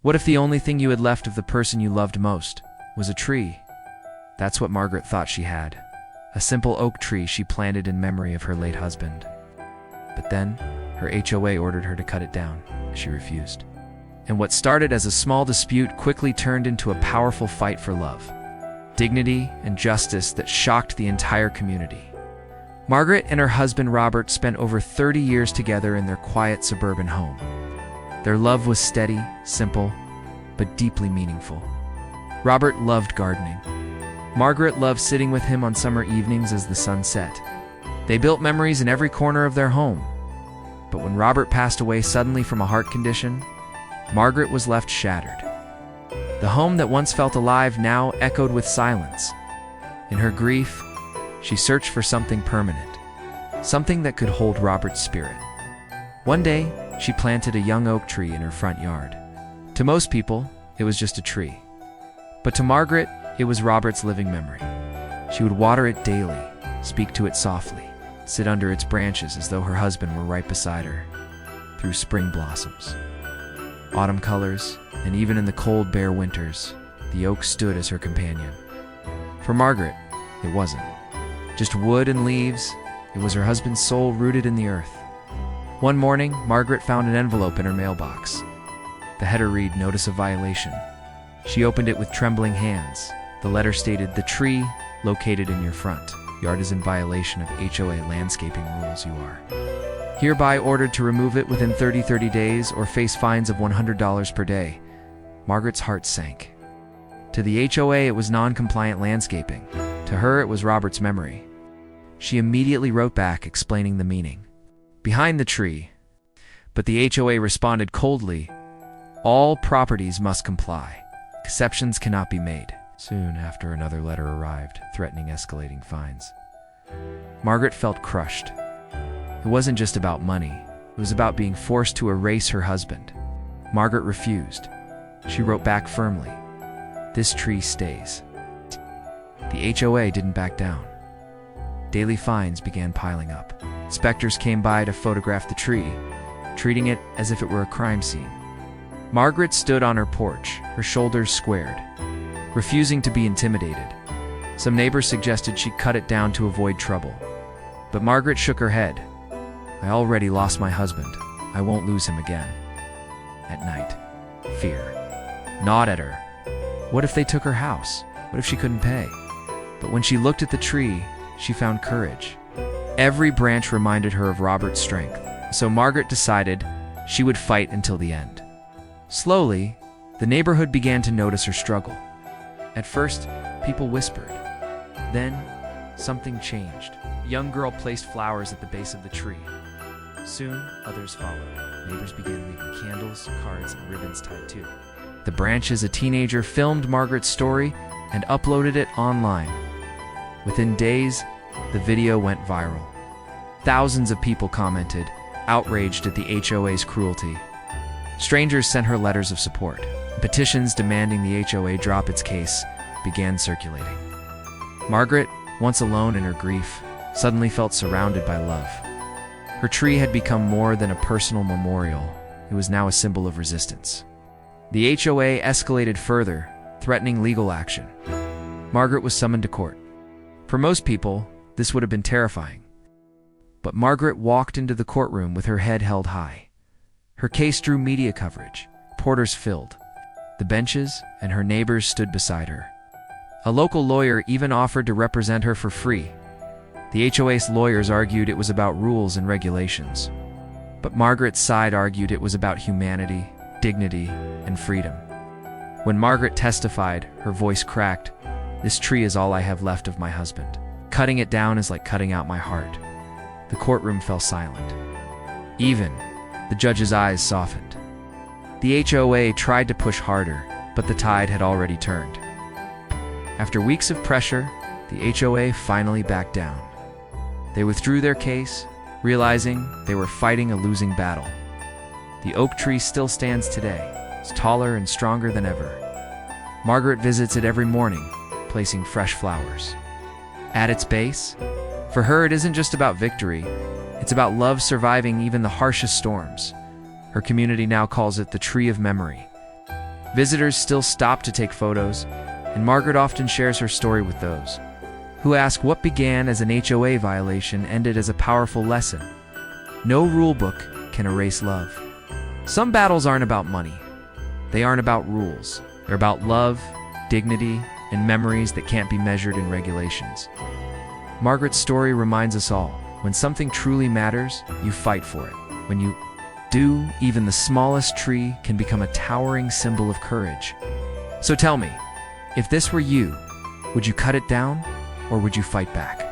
What if the only thing you had left of the person you loved most was a tree? That's what Margaret thought she had. A simple oak tree she planted in memory of her late husband. But then, her HOA ordered her to cut it down. She refused. And what started as a small dispute quickly turned into a powerful fight for love, dignity, and justice that shocked the entire community. Margaret and her husband Robert spent over 30 years together in their quiet suburban home. Their love was steady, simple, but deeply meaningful. Robert loved gardening. Margaret loved sitting with him on summer evenings as the sun set. They built memories in every corner of their home. But when Robert passed away suddenly from a heart condition, Margaret was left shattered. The home that once felt alive now echoed with silence. In her grief, she searched for something permanent, something that could hold Robert's spirit. One day, she planted a young oak tree in her front yard. To most people, it was just a tree. But to Margaret, it was Robert's living memory. She would water it daily, speak to it softly, sit under its branches as though her husband were right beside her. Through spring blossoms, autumn colors, and even in the cold, bare winters, the oak stood as her companion. For Margaret, it wasn't just wood and leaves. It was her husband's soul rooted in the earth. One morning, Margaret found an envelope in her mailbox. The header read, "Notice of violation." She opened it with trembling hands. The letter stated, "The tree located in your front yard is in violation of HOA landscaping rules. You are hereby ordered to remove it within 30 days or face fines of $100 per day." Margaret's heart sank. To the HOA, it was non-compliant landscaping. To her, it was Robert's memory. She immediately wrote back explaining the meaning behind the tree. But the HOA responded coldly, "All properties must comply. Exceptions cannot be made." Soon after, another letter arrived, threatening escalating fines. Margaret felt crushed. It wasn't just about money. It was about being forced to erase her husband. Margaret refused. She wrote back firmly, "This tree stays." The HOA didn't back down. Daily fines began piling up. Inspectors came by to photograph the tree, treating it as if it were a crime scene. Margaret stood on her porch, her shoulders squared, refusing to be intimidated. Some neighbors suggested she cut it down to avoid trouble. But Margaret shook her head. "I already lost my husband. I won't lose him again." At night, fear gnawed at her. What if they took her house? What if she couldn't pay? But when she looked at the tree, she found courage. Every branch reminded her of Robert's strength. So Margaret decided she would fight until the end. Slowly, the neighborhood began to notice her struggle. At first, people whispered. Then, something changed. A young girl placed flowers at the base of the tree. Soon, others followed. Neighbors began leaving candles, cards, and ribbons tied too. The branches, a teenager, filmed Margaret's story and uploaded it online. Within days, the video went viral. Thousands of people commented, outraged at the HOA's cruelty. Strangers sent her letters of support. Petitions demanding the HOA drop its case began circulating. Margaret, once alone in her grief, suddenly felt surrounded by love. Her tree had become more than a personal memorial. It was now a symbol of resistance. The HOA escalated further, threatening legal action. Margaret was summoned to court. For most people, this would have been terrifying. But Margaret walked into the courtroom with her head held high. Her case drew media coverage. Reporters filled the benches, and her neighbors stood beside her. A local lawyer even offered to represent her for free. The HOA's lawyers argued it was about rules and regulations. But Margaret's side argued it was about humanity, dignity, and freedom. When Margaret testified, her voice cracked. "This tree is all I have left of my husband. Cutting it down is like cutting out my heart." The courtroom fell silent. Even the judge's eyes softened. The HOA tried to push harder, but the tide had already turned. After weeks of pressure, the HOA finally backed down. They withdrew their case, realizing they were fighting a losing battle. The oak tree still stands today. It's taller and stronger than ever. Margaret visits it every morning, placing fresh flowers. At its base, for her it isn't just about victory, it's about love surviving even the harshest storms. Her community now calls it the Tree of Memory. Visitors still stop to take photos, and Margaret often shares her story with those who ask what began as an HOA violation ended as a powerful lesson. No rulebook can erase love. Some battles aren't about money. They aren't about rules. They're about love, dignity, and memories that can't be measured in regulations. Margaret's story reminds us all, when something truly matters, you fight for it. When you do, even the smallest tree can become a towering symbol of courage. So tell me, if this were you, would you cut it down or would you fight back?